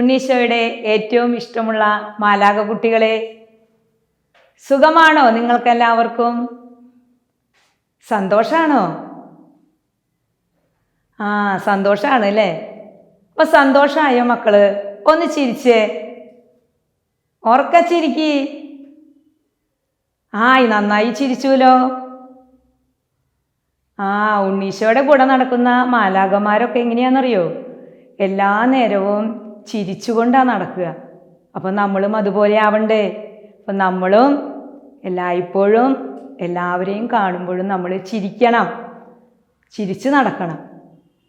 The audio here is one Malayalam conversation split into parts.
ഉണ്ണീശോയുടെ ഏറ്റവും ഇഷ്ടമുള്ള മാലാഖ കുട്ടികളെ, സുഖമാണോ നിങ്ങൾക്കെല്ലാവർക്കും? സന്തോഷാണോ? സന്തോഷാണ് അല്ലേ? അപ്പൊ സന്തോഷമായോ മക്കള്? ഒന്ന് ചിരിച്ചേ, ഉറക്ക ചിരിക്ക്. നന്നായി ചിരിച്ചുല്ലോ. ഉണ്ണീശോയുടെ കൂടെ നടക്കുന്ന മാലാഖമാരൊക്കെ എങ്ങനെയാണെന്നറിയോ? എല്ലാ നേരവും ചിരിച്ചുകൊണ്ടാണ് നടക്കുക. അപ്പം നമ്മളും അതുപോലെ ആവണ്ടേ? അപ്പം നമ്മളും എല്ലായ്പ്പോഴും എല്ലാവരെയും കാണുമ്പോഴും നമ്മൾ ചിരിക്കണം, ചിരിച്ച് നടക്കണം.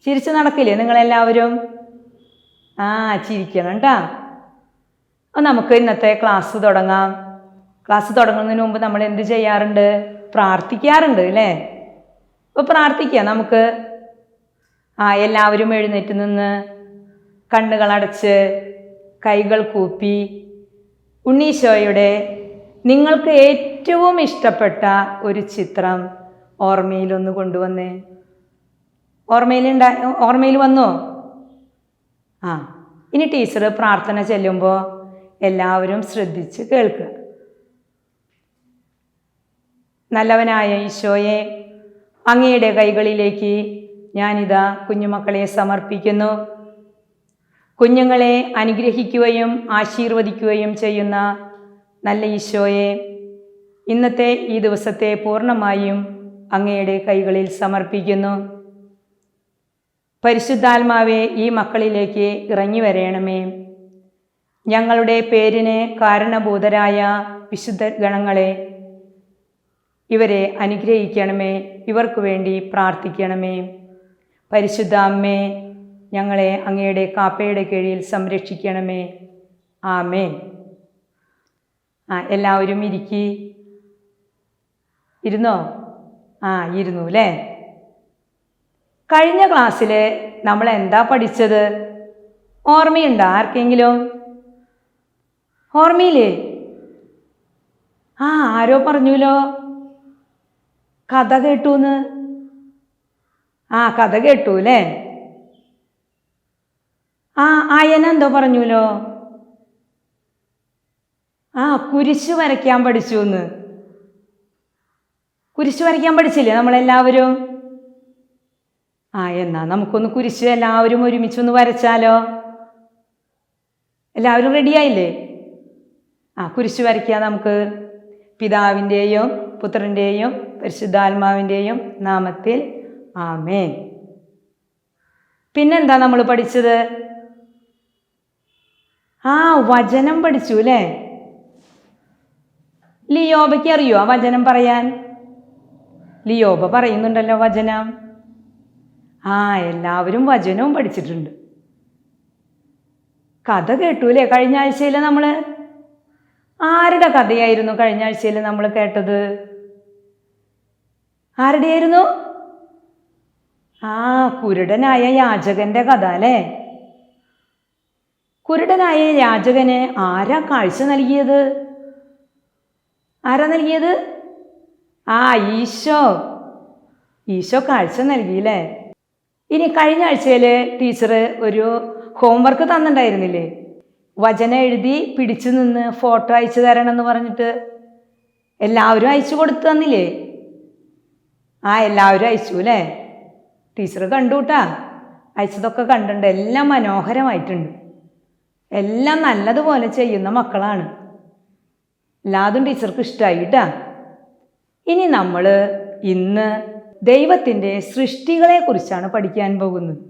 ചിരിച്ച് നടക്കില്ലേ നിങ്ങളെല്ലാവരും? ചിരിക്കണം കേട്ടോ. അപ്പം നമുക്ക് ഇന്നത്തെ ക്ലാസ് തുടങ്ങാം. ക്ലാസ് തുടങ്ങുന്നതിന് മുമ്പ് നമ്മൾ എന്ത് ചെയ്യാറുണ്ട്? പ്രാർത്ഥിക്കാറുണ്ട് അല്ലേ? അപ്പോൾ പ്രാർത്ഥിക്കാം നമുക്ക്. എല്ലാവരും എഴുന്നേറ്റ് നിന്ന് കണ്ണുകളടച്ച് കൈകൾ കൂപ്പി ഉണ്ണീശോയുടെ നിങ്ങൾക്ക് ഏറ്റവും ഇഷ്ടപ്പെട്ട ഒരു ചിത്രം ഓർമ്മയിലൊന്ന് കൊണ്ടുവന്നേ. ഓർമ്മയിൽ വന്നോ? ഇനി ടീച്ചർ പ്രാർത്ഥന ചെല്ലുമ്പോൾ എല്ലാവരും ശ്രദ്ധിച്ച് കേൾക്കുക. നല്ലവനായ ഈശോയെ, അങ്ങയുടെ കൈകളിലേക്ക് ഞാനിതാ കുഞ്ഞുമക്കളെ സമർപ്പിക്കുന്നു. കുഞ്ഞുങ്ങളെ അനുഗ്രഹിക്കുകയും ആശീർവദിക്കുകയും ചെയ്യുന്ന നല്ല ഈശോയെ, ഇന്നത്തെ ഈ ദിവസത്തെ പൂർണ്ണമായും അങ്ങയുടെ കൈകളിൽ സമർപ്പിക്കുന്നു. പരിശുദ്ധാത്മാവെ, ഈ മക്കളിലേക്ക് ഇറങ്ങി വരയണമേ. ഞങ്ങളുടെ പേരിന് കാരണഭൂതരായ വിശുദ്ധ ഗണങ്ങളെ, ഇവരെ അനുഗ്രഹിക്കണമേ, ഇവർക്ക് വേണ്ടി പ്രാർത്ഥിക്കണമേ. പരിശുദ്ധ അമ്മേ, ഞങ്ങളെ അങ്ങയുടെ കാപ്പയുടെ കീഴിൽ സംരക്ഷിക്കണമേ. ആമേൻ. എല്ലാവരും ഇരുന്നോ? ഇരുന്നു അല്ലേ? കഴിഞ്ഞ ക്ലാസ്സിൽ നമ്മൾ എന്താ പഠിച്ചത്? ഓർമ്മയുണ്ടോ ആർക്കെങ്കിലും? ഓർമ്മയില്ലേ? ആരോ പറഞ്ഞുല്ലോ കഥ കേട്ടൂന്ന്. കഥ കേട്ടു അല്ലേ? ആയന എന്തോ പറഞ്ഞുല്ലോ? കുരിശ് വരയ്ക്കാൻ പഠിച്ചു എന്ന്. കുരിശ് വരയ്ക്കാൻ പഠിച്ചില്ലേ നമ്മളെല്ലാവരും? എന്നാ നമുക്കൊന്ന് കുരിശ് എല്ലാവരും ഒരുമിച്ചൊന്ന് വരച്ചാലോ? എല്ലാവരും റെഡിയായില്ലേ? കുരിശ് വരയ്ക്കാം നമുക്ക്. പിതാവിൻ്റെയും പുത്രൻ്റെയും പരിശുദ്ധാത്മാവിൻ്റെയും നാമത്തിൽ ആമേൻ. പിന്നെന്താ നമ്മൾ പഠിച്ചത്? വചനം പഠിച്ചു അല്ലേ? ലിയോബയ്ക്ക് അറിയോ ആ വചനം പറയാൻ? ലിയോബ പറയുന്നുണ്ടല്ലോ വചനം. എല്ലാവരും വചനവും പഠിച്ചിട്ടുണ്ട്. കഥ കേട്ടു അല്ലേ കഴിഞ്ഞ ആഴ്ചയിൽ നമ്മൾ? ആരുടെ കഥയായിരുന്നു കഴിഞ്ഞ ആഴ്ചയിൽ നമ്മൾ കേട്ടത്? ആരുടെയായിരുന്നു? കുരുടനായ യാചകന്റെ കഥ അല്ലേ? കുരുടനായ യാചകന് ആരാ കാഴ്ച നൽകിയത്? ആരാ നൽകിയത്? ഈശോ കാഴ്ച നൽകിയില്ലേ? ഇനി കഴിഞ്ഞ ആഴ്ചയിൽ ടീച്ചർ ഒരു ഹോംവർക്ക് തന്നിട്ടുണ്ടായിരുന്നില്ലേ? വചനം എഴുതി പിടിച്ചു നിന്ന് ഫോട്ടോ അയച്ചു തരണം എന്ന് പറഞ്ഞിട്ട് എല്ലാവരും അയച്ചു കൊടുത്തു തന്നില്ലേ? എല്ലാവരും അയച്ചു അല്ലേ? ടീച്ചർ കണ്ടുകൂട്ടാ, അയച്ചതൊക്കെ കണ്ടിട്ടുണ്ട്. എല്ലാം മനോഹരമായിട്ടുണ്ട്. എല്ലാം നല്ലതുപോലെ ചെയ്യുന്ന മക്കളാണ്. എല്ലാതും ടീച്ചർക്ക് ഇഷ്ടമായി കേട്ടാ. ഇനി നമ്മൾ ഇന്ന് ദൈവത്തിൻ്റെ സൃഷ്ടികളെ കുറിച്ചാണ് പഠിക്കാൻ പോകുന്നത്.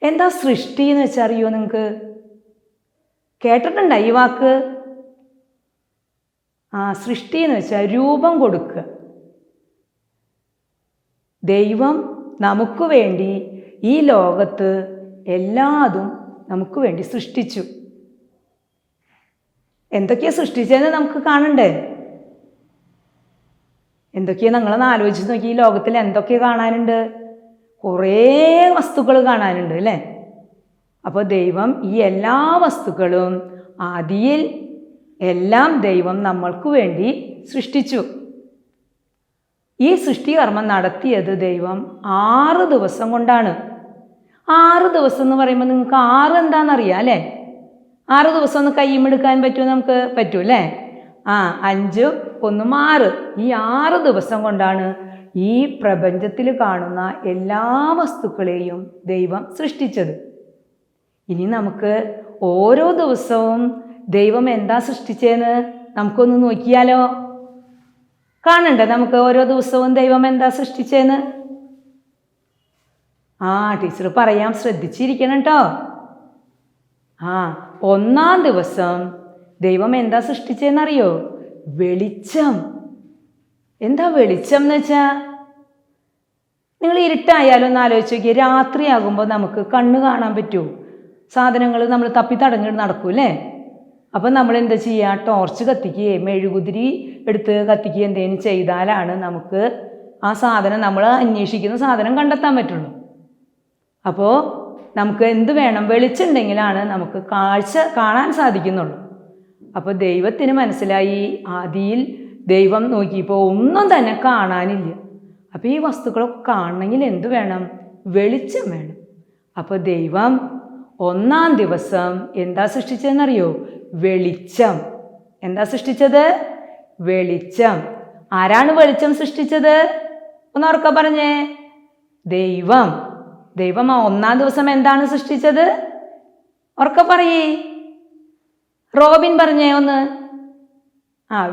എന്താ സൃഷ്ടി എന്ന് വെച്ചാൽ അറിയോ നിങ്ങൾക്ക്? കേട്ടിട്ടുണ്ടോ ഈ വാക്ക്? സൃഷ്ടി എന്ന് വെച്ചാൽ രൂപം കൊടുക്കുക. ദൈവം നമുക്ക് വേണ്ടി ഈ ലോകത്ത് എല്ലാതും നമുക്ക് വേണ്ടി സൃഷ്ടിച്ചു. എന്തൊക്കെയാ സൃഷ്ടിച്ചതെന്ന് നമുക്ക് കാണണ്ടേ? എന്തൊക്കെയാ നിങ്ങളൊന്ന് ആലോചിച്ച് നോക്കി. ഈ ലോകത്തിൽ എന്തൊക്കെ കാണാനുണ്ട്? കുറേ വസ്തുക്കൾ കാണാനുണ്ട് അല്ലേ? അപ്പോൾ ദൈവം ഈ എല്ലാ വസ്തുക്കളും ആദിയിൽ എല്ലാം ദൈവം നമ്മൾക്ക് വേണ്ടി സൃഷ്ടിച്ചു. ഈ സൃഷ്ടികർമ്മം നടത്തിയത് ദൈവം 6 ദിവസം കൊണ്ടാണ്. 6 ദിവസം എന്ന് പറയുമ്പോൾ നിങ്ങൾക്ക് 6 എന്താണെന്നറിയാം അല്ലേ? 6 ദിവസം ഒന്ന് കയ്യുമെടുക്കാൻ പറ്റുമോ? നമുക്ക് പറ്റൂ അല്ലേ? 5 1 6. ഈ 6 ദിവസം കൊണ്ടാണ് ഈ പ്രപഞ്ചത്തിൽ കാണുന്ന എല്ലാ വസ്തുക്കളെയും ദൈവം സൃഷ്ടിച്ചത്. ഇനി നമുക്ക് ഓരോ ദിവസവും ദൈവം എന്താ സൃഷ്ടിച്ചതെന്ന് നമുക്കൊന്ന് നോക്കിയാലോ? കാണണ്ടേ നമുക്ക് ഓരോ ദിവസവും ദൈവം എന്താ സൃഷ്ടിച്ചതെന്ന്? ടീച്ചർ പറയാം, ശ്രദ്ധിച്ചിരിക്കണം കേട്ടോ. ഒന്നാം ദിവസം ദൈവം എന്താ സൃഷ്ടിച്ചതെന്നറിയോ? വെളിച്ചം. എന്താ വെളിച്ചം എന്ന് വെച്ചാൽ, നിങ്ങൾ ഇരുട്ടായാലും ഒന്ന് ആലോചിച്ച് നോക്കിയാൽ രാത്രിയാകുമ്പോൾ നമുക്ക് കണ്ണ് കാണാൻ പറ്റുമോ? സാധനങ്ങൾ നമ്മൾ തപ്പി തടഞ്ഞ് നടക്കൂല്ലേ? അപ്പം നമ്മൾ എന്താ ചെയ്യുക? ടോർച്ച് കത്തിക്കുകയോ മെഴുകുതിരി എടുത്ത് കത്തിക്കുകയോ എന്തെങ്കിലും ചെയ്താലാണ് നമുക്ക് ആ സാധനം, നമ്മൾ അന്വേഷിക്കുന്ന സാധനം കണ്ടെത്താൻ പറ്റുള്ളൂ. അപ്പോൾ നമുക്ക് എന്ത് വേണം? വെളിച്ചമുണ്ടെങ്കിലാണ് നമുക്ക് കാഴ്ച കാണാൻ സാധിക്കുന്നുള്ളൂ. അപ്പോൾ ദൈവത്തിന് മനസ്സിലായി, ആദിയിൽ ദൈവം നോക്കിയപ്പോൾ ഒന്നും തന്നെ കാണാനില്ല. അപ്പോൾ ഈ വസ്തുക്കളൊക്കെ കാണണമെങ്കിൽ എന്ത് വേണം? വെളിച്ചം വേണം. അപ്പോൾ ദൈവം ഒന്നാം ദിവസം എന്താ സൃഷ്ടിച്ചതെന്നറിയോ? വെളിച്ചം. എന്താ സൃഷ്ടിച്ചത്? വെളിച്ചം. ആരാണ് വെളിച്ചം സൃഷ്ടിച്ചത്? ഒന്ന് ഉറക്കെ പറഞ്ഞേ. ദൈവം. ദൈവം ഒന്നാം ദിവസം എന്താണ് സൃഷ്ടിച്ചത്? ഉറക്കെ പറയേ. റോബിൻ പറഞ്ഞേ ഒന്ന്.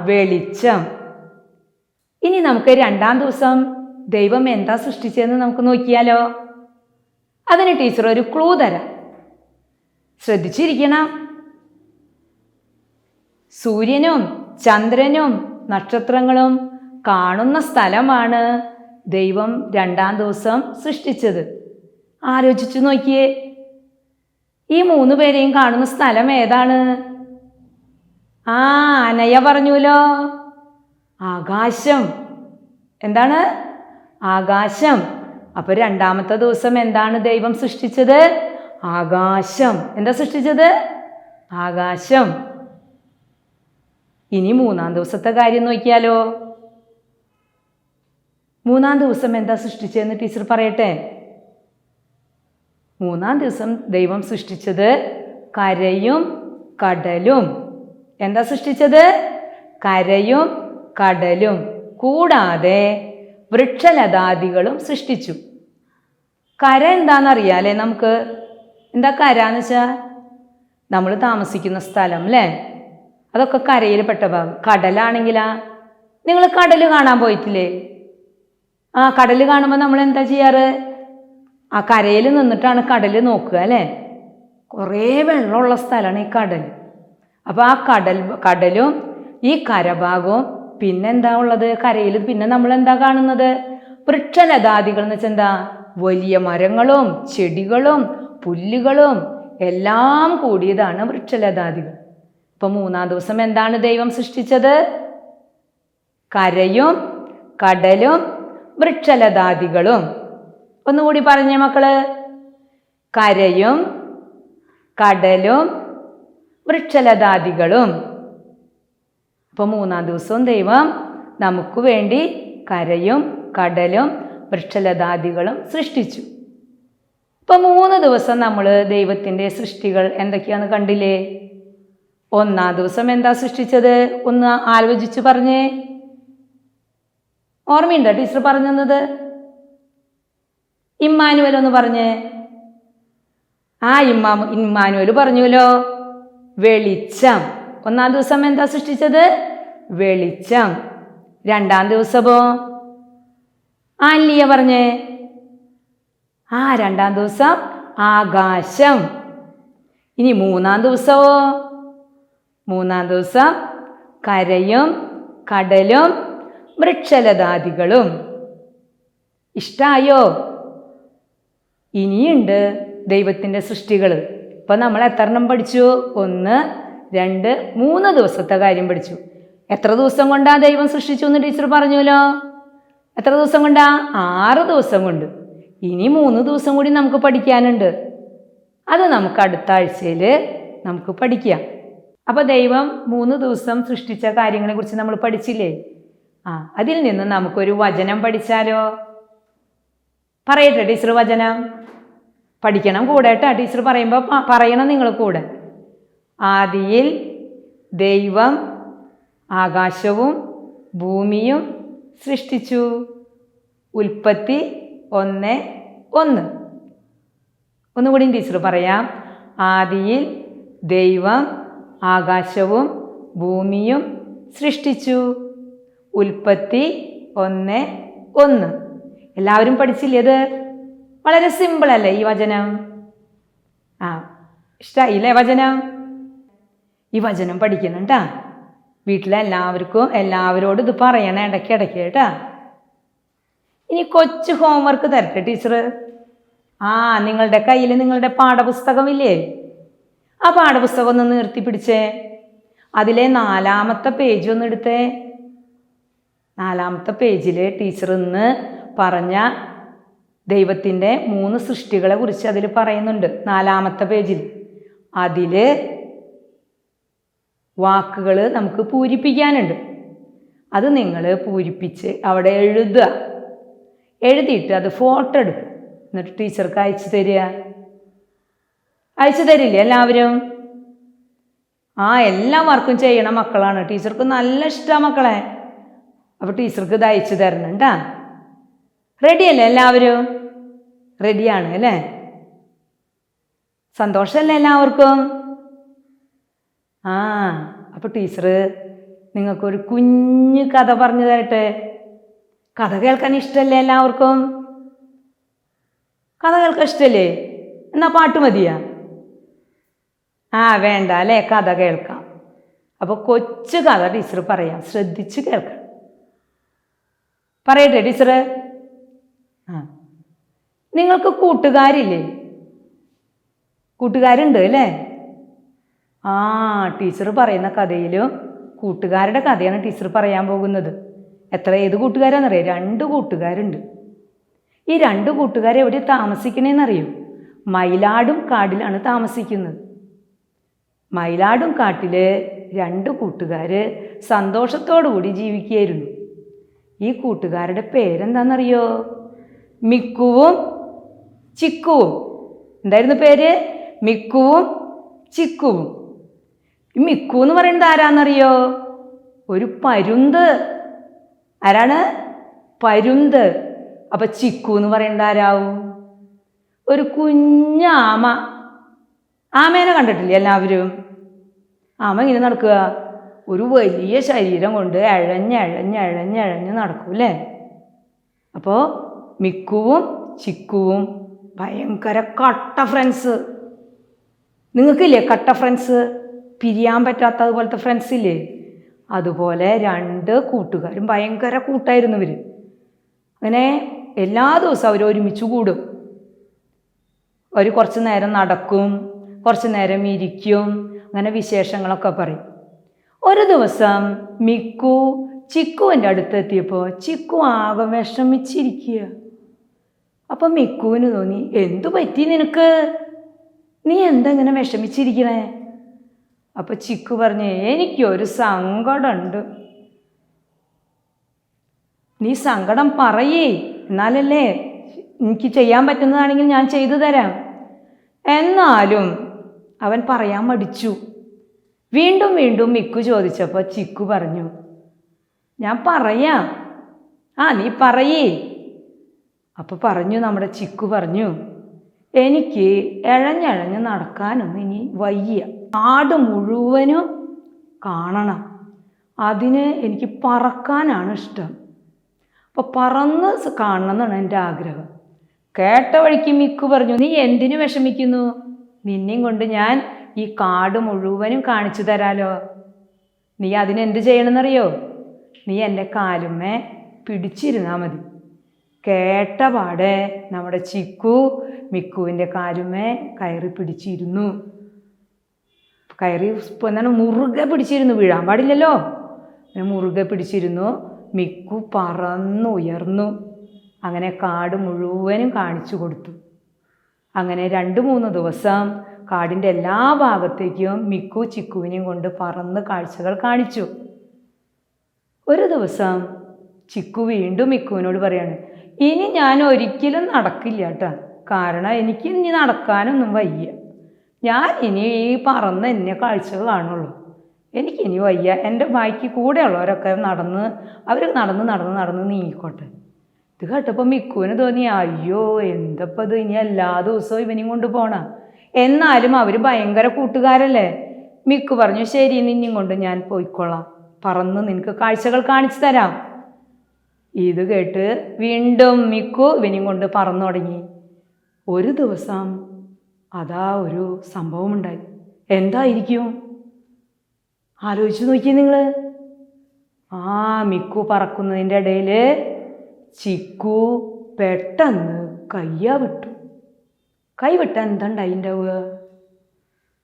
വെളിച്ചം. ഇനി നമുക്ക് രണ്ടാം ദിവസം ദൈവം എന്താ സൃഷ്ടിച്ചതെന്ന് നമുക്ക് നോക്കിയാലോ? അതിന് ടീച്ചർ ഒരു ക്ലൂ തരാം, ശ്രദ്ധിച്ചിരിക്കണം. സൂര്യനും ചന്ദ്രനും നക്ഷത്രങ്ങളും കാണുന്ന സ്ഥലമാണ് ദൈവം രണ്ടാം ദിവസം സൃഷ്ടിച്ചത്. ആലോചിച്ചു നോക്കിയേ, ഈ 3 പേരെയും കാണുന്ന സ്ഥലം ഏതാണ്? അനയ പറഞ്ഞുല്ലോ, ആകാശം. എന്താണ്? ആകാശം. അപ്പോൾ രണ്ടാമത്തെ ദിവസം എന്താണ് ദൈവം സൃഷ്ടിച്ചത്? ആകാശം. എന്താ സൃഷ്ടിച്ചത്? ആകാശം. ഇനി മൂന്നാം ദിവസത്തെ കാര്യം നോക്കിയാലോ? മൂന്നാം ദിവസം എന്താ സൃഷ്ടിച്ചതെന്ന് ടീച്ചർ പറയട്ടെ. മൂന്നാം ദിവസം ദൈവം സൃഷ്ടിച്ചത് കരയും കടലും. എന്താ സൃഷ്ടിച്ചത്? കരയും കടലും കൂടാതെ വൃക്ഷലതാദികളും സൃഷ്ടിച്ചു. കര എന്താണെന്നറിയാലേ നമുക്ക്? എന്താ കര എന്ന് വെച്ചാൽ നമ്മൾ താമസിക്കുന്ന സ്ഥലം അല്ലേ? അതൊക്കെ കരയിൽ പെട്ട ഭാഗം. കടലാണെങ്കിലാ, നിങ്ങൾ കടൽ കാണാൻ പോയിട്ടില്ലേ? കടൽ കാണുമ്പോൾ നമ്മൾ എന്താ ചെയ്യാറ്? കരയിൽ നിന്നിട്ടാണ് കടൽ നോക്കുക അല്ലേ? കുറേ വെള്ളമുള്ള സ്ഥലമാണ് ഈ കടൽ. അപ്പോൾ ആ കടലും ഈ കരഭാഗവും പിന്നെന്താ ഉള്ളത്? കരയിൽ പിന്നെ നമ്മൾ എന്താ കാണുന്നത്? വൃക്ഷലതാദികൾ എന്ന് വെച്ചാൽ എന്താ? വലിയ മരങ്ങളും ചെടികളും പുല്ലുകളും എല്ലാം കൂടിയതാണ് വൃക്ഷലതാദികൾ. ഇപ്പം മൂന്നാം ദിവസം എന്താണ് ദൈവം സൃഷ്ടിച്ചത്? കരയും കടലും വൃക്ഷലതാദികളും. ഒന്നുകൂടി പറഞ്ഞേ മക്കള്. കരയും കടലും വൃക്ഷലതാദികളും. അപ്പോൾ മൂന്നാം ദിവസവും ദൈവം നമുക്ക് വേണ്ടി കരയും കടലും വൃക്ഷലതാദികളും സൃഷ്ടിച്ചു. ഇപ്പം 3 ദിവസം നമ്മൾ ദൈവത്തിൻ്റെ സൃഷ്ടികൾ എന്തൊക്കെയാണെന്ന് കണ്ടില്ലേ? ഒന്നാം ദിവസം എന്താ സൃഷ്ടിച്ചത്? ഒന്ന് ആലോചിച്ച് പറഞ്ഞേ. ഓർമ്മയുണ്ടോ ടീച്ചർ പറഞ്ഞു തന്നത്? ഇമ്മാനുവൽ ഒന്ന് പറഞ്ഞേ. ഇമ്മാനുവൽ പറഞ്ഞുല്ലോ, വെളിച്ചം. ഒന്നാം ദിവസം എന്താ സൃഷ്ടിച്ചത്? വെളിച്ചം. രണ്ടാം ദിവസമോ? ലിയ പറഞ്ഞേ. രണ്ടാം ദിവസം ആകാശം. ഇനി മൂന്നാം ദിവസമോ? മൂന്നാം ദിവസം കരയും കടലും വൃക്ഷലതാദികളും. ഇഷ്ടായോ? ഇനിയുണ്ട് ദൈവത്തിൻ്റെ സൃഷ്ടികൾ. ഇപ്പം നമ്മൾ എത്ര എണ്ണം പഠിച്ചു? 1 2 3 ദിവസത്തെ കാര്യം പഠിച്ചു. എത്ര ദിവസം കൊണ്ടാ ദൈവം സൃഷ്ടിച്ചു എന്ന് ടീച്ചർ പറഞ്ഞുല്ലോ. എത്ര ദിവസം കൊണ്ടാ? 6 ദിവസം കൊണ്ട്. ഇനി 3 ദിവസം കൂടി നമുക്ക് പഠിക്കാനുണ്ട്. അത് നമുക്ക് അടുത്ത ആഴ്ചയിൽ നമുക്ക് പഠിക്കാം. അപ്പോൾ ദൈവം 3 ദിവസം സൃഷ്ടിച്ച കാര്യങ്ങളെക്കുറിച്ച് നമ്മൾ പഠിച്ചില്ലേ? അതിൽ നിന്ന് നമുക്കൊരു വചനം പഠിച്ചാലോ? പറയട്ടെ ടീച്ചർ വചനം. പഠിക്കണം കൂടെ കേട്ടോ. ടീച്ചർ പറയുമ്പോൾ പറയണം നിങ്ങൾ കൂടെ. ആദിയിൽ ദൈവം ആകാശവും ഭൂമിയും സൃഷ്ടിച്ചു. ഉൽപ്പത്തി 1:1. ഒന്നുകൂടി ടീച്ചർ പറയാം. ആദിയിൽ ദൈവം ആകാശവും ഭൂമിയും സൃഷ്ടിച്ചു. ഉൽപ്പത്തി 1:1. എല്ലാവരും പഠിച്ചില്ലേ? അത് വളരെ സിമ്പിളല്ലേ ഈ വചനം? ഇഷ്ടമായില്ലേ വചനം? ഈ വചനം പഠിക്കണം കേട്ടാ. വീട്ടിലെ എല്ലാവരോടും ഇത് പറയണം ഇടയ്ക്കിടയ്ക്ക് കേട്ടാ. ഇനി കൊച്ചു ഹോംവർക്ക് തരട്ടെ ടീച്ചർ? നിങ്ങളുടെ കയ്യിൽ നിങ്ങളുടെ പാഠപുസ്തകമില്ലേ? ആ പാഠപുസ്തകം ഒന്ന് നിർത്തി പിടിച്ചേ. അതിലെ 4ാമത്തെ പേജ് ഒന്ന് എടുത്തേ. 4ാമത്തെ പേജിൽ ടീച്ചർ ഇന്ന് പറഞ്ഞ ദൈവത്തിൻ്റെ 3 സൃഷ്ടികളെ കുറിച്ച് അതിൽ പറയുന്നുണ്ട്. 4ാമത്തെ പേജിൽ അതിൽ വാക്കുകൾ നമുക്ക് പൂരിപ്പിക്കാനുണ്ട്. അത് നിങ്ങൾ പൂരിപ്പിച്ച് അവിടെ എഴുതുക. എഴുതിയിട്ട് അത് ഫോട്ടോ എടുക്കുക. എന്നിട്ട് ടീച്ചർക്ക് അയച്ചു തരിക. അയച്ചു തരില്ലേ എല്ലാവരും? എല്ലാ വർക്കും ചെയ്യണ മക്കളാണ്. ടീച്ചർക്ക് നല്ല ഇഷ്ടമാണ് മക്കളെ. അപ്പോൾ ടീച്ചർക്ക് ഇത് അയച്ചു തരണം കേട്ടാ. റെഡിയല്ലേ എല്ലാവരും? റെഡിയാണ് അല്ലേ? സന്തോഷമല്ലേ എല്ലാവർക്കും? അപ്പോൾ ടീച്ചർ നിങ്ങൾക്കൊരു കുഞ്ഞു കഥ പറഞ്ഞു തരട്ടെ. കഥ കേൾക്കാൻ ഇഷ്ടമല്ലേ എല്ലാവർക്കും? കഥ കേൾക്കാൻ ഇഷ്ടമല്ലേ? എന്നാൽ പാട്ട് മതിയാ? വേണ്ട അല്ലേ? കഥ കേൾക്കാം. അപ്പോൾ കൊച്ചു കഥ ടീച്ചർ പറയാം, ശ്രദ്ധിച്ച് കേൾക്കണം. പറയട്ടെ ടീച്ചർ? നിങ്ങൾക്ക് കൂട്ടുകാരില്ലേ? കൂട്ടുകാരുണ്ട് അല്ലേ? ടീച്ചർ പറയുന്ന കഥയിലും കൂട്ടുകാരുടെ കഥയാണ് ടീച്ചർ പറയാൻ പോകുന്നത്. ഏത് കൂട്ടുകാരാണെന്നറിയോ? 2 കൂട്ടുകാരുണ്ട്. ഈ 2 കൂട്ടുകാർ എവിടെയാണ് താമസിക്കണേന്നറിയോ? മയിലാടും കാടിലാണ് താമസിക്കുന്നത്. മയിലാടും കാട്ടിൽ 2 കൂട്ടുകാർ സന്തോഷത്തോടു കൂടി ജീവിക്കുകയായിരുന്നു. ഈ കൂട്ടുകാരുടെ പേരെന്താണെന്നറിയോ? മിക്കുവും ചിക്കുവും. എന്തായിരുന്നു പേര്? മിക്കുവും ചിക്കുവും. ഈ മിക്കു എന്ന് പറയുന്നത് ആരാന്നറിയോ? ഒരു പരുന്ത്. ആരാണ്? പരുന്ത്. അപ്പം ചിക്കു എന്ന് പറയുന്നത് ആരാവും? ഒരു കുഞ്ഞാമ. ആമേനെ കണ്ടിട്ടില്ലേ എല്ലാവരും? ആമ ഇങ്ങനെ നടക്കുക. ഒരു വലിയ ശരീരം കൊണ്ട് എഴഞ്ഞ് നടക്കും അല്ലേ? അപ്പോൾ മിക്കുവും ചിക്കുവും ഭയങ്കര കട്ട ഫ്രണ്ട്സ്. നിങ്ങൾക്കില്ലേ കട്ട ഫ്രണ്ട്സ്? പിരിയാൻ പറ്റാത്തതുപോലത്തെ ഫ്രണ്ട്സ് ഇല്ലേ? അതുപോലെ 2 കൂട്ടുകാരും ഭയങ്കര കൂട്ടായിരുന്നു ഇവർ. അങ്ങനെ എല്ലാ ദിവസവും അവർ ഒരുമിച്ച് കൂടും. അവർ കുറച്ച് നേരം നടക്കും, കുറച്ച് നേരം ഇരിക്കും, അങ്ങനെ വിശേഷങ്ങളൊക്കെ പറയും. ഒരു ദിവസം മിക്കു ചിക്കുവിൻ്റെ അടുത്തെത്തിയപ്പോൾ ചിക്കു ആകെ വിഷമിച്ചിരിക്കുക. അപ്പം മിക്കുവിന് തോന്നി, എന്തു പറ്റി നിനക്ക്? നീ എന്താ ഇങ്ങനെ വിഷമിച്ചിരിക്കണേ? അപ്പം ചിക്കു പറഞ്ഞു, എനിക്കൊരു സങ്കടമുണ്ട്. നീ സങ്കടം പറയേ, എന്നാലല്ലേ എനിക്ക് ചെയ്യാൻ പറ്റുന്നതാണെങ്കിൽ ഞാൻ ചെയ്തു തരാം. എന്നാലും അവൻ പറയാൻ മടിച്ചു. വീണ്ടും മിക്കു ചോദിച്ചപ്പോൾ ചിക്കു പറഞ്ഞു, ഞാൻ പറയാം. നീ പറയേ. അപ്പോൾ പറഞ്ഞു നമ്മുടെ ചിക്കു പറഞ്ഞു, എനിക്ക് എഴഞ്ഞഴഞ്ഞ് നടക്കാനൊന്നും ഇനി വയ്യ. കാട് മുഴുവനും കാണണം. അതിന് എനിക്ക് പറക്കാനാണ് ഇഷ്ടം. അപ്പോൾ പറന്ന് കാണണം എന്നാണ് എൻ്റെ ആഗ്രഹം. കേട്ട വഴിക്ക് മിക്കു പറഞ്ഞു, നീ എന്തിനു വിഷമിക്കുന്നു? നിന്നെയും കൊണ്ട് ഞാൻ ഈ കാട് മുഴുവനും കാണിച്ചു തരാലോ. നീ അതിനെന്ത് ചെയ്യണമെന്നറിയോ? നീ എൻ്റെ കാലുമ്മേ പിടിച്ചിരുന്നാൽ മതി. കേട്ട പാടെ നമ്മുടെ ചിക്കു മിക്കുവിൻ്റെ കാലുമ്മേ കയറി പിടിച്ചിരുന്നു. മുറുകെ പിടിച്ചിരുന്നു, വീഴാൻ പാടില്ലല്ലോ. മുറുകെ പിടിച്ചിരുന്നു. മിക്കു പറന്നുയർന്നു. അങ്ങനെ കാട് മുഴുവനും കാണിച്ചു കൊടുത്തു. അങ്ങനെ 2-3 ദിവസം കാടിൻ്റെ എല്ലാ ഭാഗത്തേക്കും മിക്കു ചിക്കുവിനെയും കൊണ്ട് പറന്ന് കാഴ്ചകൾ കാണിച്ചു. ഒരു ദിവസം ചിക്കു വീണ്ടും മിക്കുവിനോട് പറയാണ്, ഇനി ഞാൻ ഒരിക്കലും നടക്കില്ല കേട്ടോ. കാരണം എനിക്ക് ഇനി നടക്കാനൊന്നും വയ്യ. ഞാൻ ഇനി ഈ പറന്ന് എന്നെ കാഴ്ചകൾ കാണുള്ളൂ. എനിക്കിനി വയ്യ. എൻ്റെ ബാക്കി കൂടെയുള്ളവരൊക്കെ അവർ നടന്ന് നീങ്ങിക്കോട്ടെ. ഇത് കേട്ടപ്പോൾ മിക്കുവിന് തോന്നി, അയ്യോ എന്തപ്പോൾ ഇത്, ഇനി എല്ലാ ദിവസവും ഇവനെയും കൊണ്ട് പോണ. എന്നാലും അവർ ഭയങ്കര കൂട്ടുകാരല്ലേ. മിക്കു പറഞ്ഞു, ശരി നിന്നെയും കൊണ്ട് ഞാൻ പോയിക്കൊള്ളാം, പറന്ന് നിനക്ക് കാഴ്ചകൾ കാണിച്ചു തരാം. ഇത് കേട്ട് വീണ്ടും മിക്കു ഇവനെയും കൊണ്ട് പറന്നു തുടങ്ങി. ഒരു ദിവസം അതാ ഒരു സംഭവമുണ്ടായി. എന്തായിരിക്കും ആലോചിച്ച് നോക്കിയേ നിങ്ങൾ. മിക്കു പറക്കുന്നതിൻ്റെ ഇടയിൽ ചിക്കു പെട്ടെന്ന് കൈവിട്ട എന്തുണ്ടായി ഉണ്ടാവുക?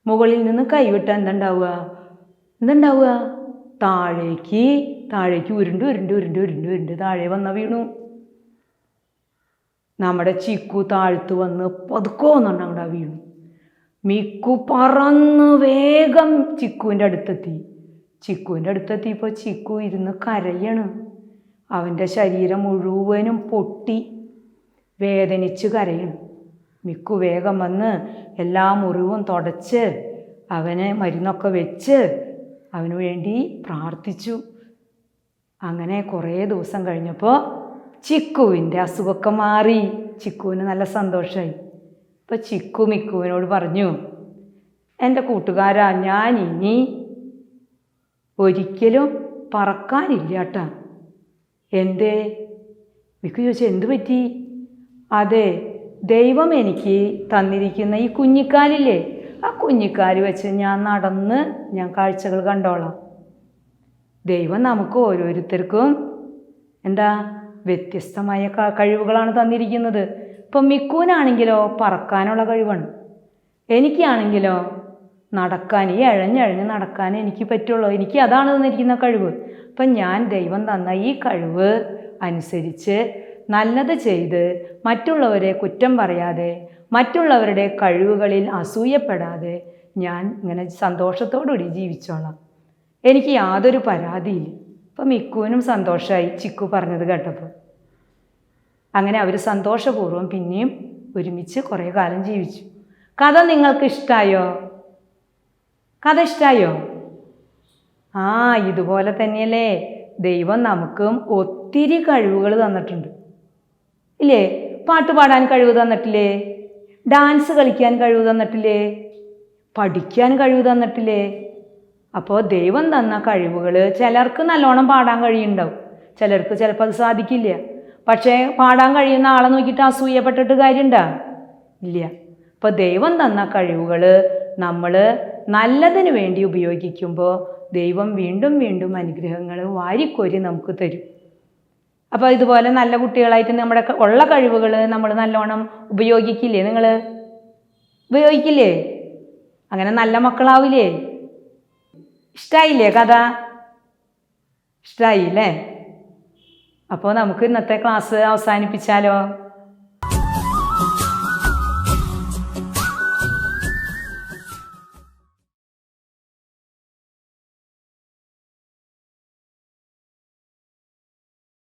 മുകളിൽ നിന്ന് കൈവിട്ട എന്തുണ്ടാവുക? താഴേക്ക് ഉരുണ്ട് താഴെ വന്ന വീണു. നമ്മുടെ ചിക്കു താഴ്ത്തു വന്ന് പതുക്കോന്നുണ്ട് അവിടെ വീണു. മിക്കു പറന്ന് വേഗം ചിക്കുവിൻ്റെ അടുത്തെത്തിയപ്പോൾ ചിക്കു ഇരുന്ന് കരയാണ്. അവൻ്റെ ശരീരം മുഴുവനും പൊട്ടി വേദനിച്ച് കരയാണ്. മിക്കു വേഗം വന്ന് എല്ലാ മുറിവും തുടച്ച് അവന് മരുന്നൊക്കെ വെച്ച് അവന് വേണ്ടി പ്രാർത്ഥിച്ചു. അങ്ങനെ കുറേ ദിവസം കഴിഞ്ഞപ്പോൾ ചിക്കുവിൻ്റെ അസുഖമൊക്കെ മാറി. ചിക്കുവിന് നല്ല സന്തോഷമായി. അപ്പോൾ ചിക്കു മിക്കുവിനോട് പറഞ്ഞു, എൻ്റെ കൂട്ടുകാരാ, ഞാൻ ഇനി ഒരിക്കലും പറക്കാനില്ല കേട്ടാ. എന്തേ? മിക്കു ചോദിച്ചു, എന്തു പറ്റി? അതെ, ദൈവം എനിക്ക് തന്നിരിക്കുന്ന ഈ കുഞ്ഞിക്കാലില്ലേ, ആ കുഞ്ഞിക്കാല് വെച്ച് ഞാൻ കാഴ്ചകൾ കണ്ടോളാം. ദൈവം നമുക്ക് ഓരോരുത്തർക്കും വ്യത്യസ്തമായ കഴിവുകളാണ് തന്നിരിക്കുന്നത്. ഇപ്പം മിക്കുവിനാണെങ്കിലോ പറക്കാനുള്ള കഴിവാണ്, എനിക്കാണെങ്കിലോ ഈ എഴഞ്ഞഴഞ്ഞ് നടക്കാൻ എനിക്ക് പറ്റുള്ളൂ. എനിക്ക് അതാണ് തന്നിരിക്കുന്ന കഴിവ്. അപ്പം ഞാൻ ദൈവം തന്ന ഈ കഴിവ് അനുസരിച്ച് നല്ലത് ചെയ്ത് മറ്റുള്ളവരെ കുറ്റം പറയാതെ, മറ്റുള്ളവരുടെ കഴിവുകളിൽ അസൂയപ്പെടാതെ ഞാൻ ഇങ്ങനെ സന്തോഷത്തോടുകൂടി ജീവിച്ചോളാം. എനിക്ക് യാതൊരു പരാതിയില്ല. അപ്പം മിക്കുവിനും സന്തോഷമായി ചിക്കു പറഞ്ഞത് കേട്ടപ്പോൾ. അങ്ങനെ അവർ സന്തോഷപൂർവ്വം പിന്നെയും ഒരുമിച്ച് കുറേ കാലം ജീവിച്ചു. കഥ നിങ്ങൾക്ക് ഇഷ്ടമായോ? ഇതുപോലെ തന്നെയല്ലേ ദൈവം നമുക്കും ഒത്തിരി കഴിവുകൾ തന്നിട്ടുണ്ട് ഇല്ലേ? പാട്ട് പാടാൻ കഴിവ് തന്നിട്ടില്ലേ? ഡാൻസ് കളിക്കാൻ കഴിവ് തന്നിട്ടില്ലേ? പഠിക്കാൻ കഴിവ് തന്നിട്ടില്ലേ? അപ്പോൾ ദൈവം തന്ന കഴിവുകൾ ചിലർക്ക് നല്ലോണം പാടാൻ കഴിയുന്നുണ്ടാവും, ചിലർക്ക് ചിലപ്പോൾ അത് സാധിക്കില്ല. പക്ഷേ പാടാൻ കഴിയുന്ന ആളെ നോക്കിയിട്ട് അസൂയപ്പെട്ടിട്ട് കാര്യമുണ്ടോ? ഇല്ല. അപ്പോൾ ദൈവം തന്ന കഴിവുകൾ നമ്മൾ നല്ലതിന് വേണ്ടി ഉപയോഗിക്കുമ്പോൾ ദൈവം വീണ്ടും വീണ്ടും അനുഗ്രഹങ്ങൾ വാരിക്കോരി നമുക്ക് തരും. അപ്പോൾ ഇതുപോലെ നല്ല കുട്ടികളായിട്ട് നമ്മുടെ ഉള്ള കഴിവുകൾ നമ്മൾ നല്ലോണം ഉപയോഗിക്കില്ലേ? നിങ്ങൾ ഉപയോഗിക്കില്ലേ? അങ്ങനെ നല്ല മക്കളാവില്ലേ? ഇഷ്ടമായില്ലേ കഥ? ഇഷ്ടമായില്ലേ? അപ്പോൾ നമുക്ക് ഇന്നത്തെ ക്ലാസ് അവസാനിപ്പിച്ചാലോ?